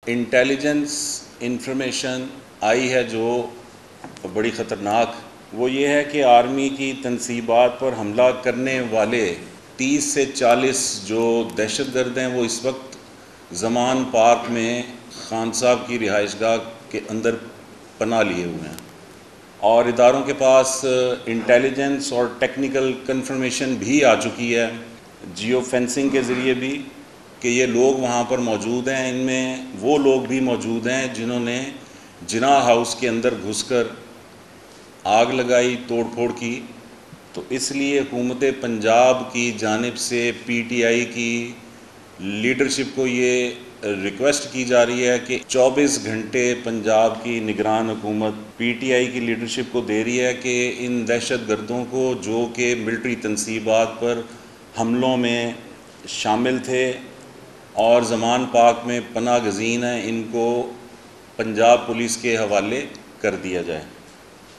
Intelligence information आई है जो बड़ी ख़तरनाक, वो ये है कि आर्मी की तनसीबात पर हमला करने वाले 30 से 40 जो दहशतगर्द हैं वो इस वक्त ज़मान पार्क में खान साहब की रिहाइशगाह के अंदर पनाह लिए हुए हैं और इदारों के पास इंटेलिजेंस और टेक्निकल कंफर्मेशन भी आ चुकी है जियो फेंसिंग के ज़रिए भी कि ये लोग वहाँ पर मौजूद हैं। इनमें वो लोग भी मौजूद हैं जिन्होंने जिनाह हाउस के अंदर घुसकर आग लगाई, तोड़ फोड़ की। तो इसलिए हुकूमत पंजाब की जानिब से PTI की लीडरशिप को ये रिक्वेस्ट की जा रही है कि 24 घंटे पंजाब की निगरान हुकूमत PTI की लीडरशिप को दे रही है कि इन दहशत गर्दों को जो कि मिलिट्री तनसीबात पर हमलों में शामिल थे और ज़मान पाक में पनाह गज़ीन हैं, इनको पंजाब पुलिस के हवाले कर दिया जाए।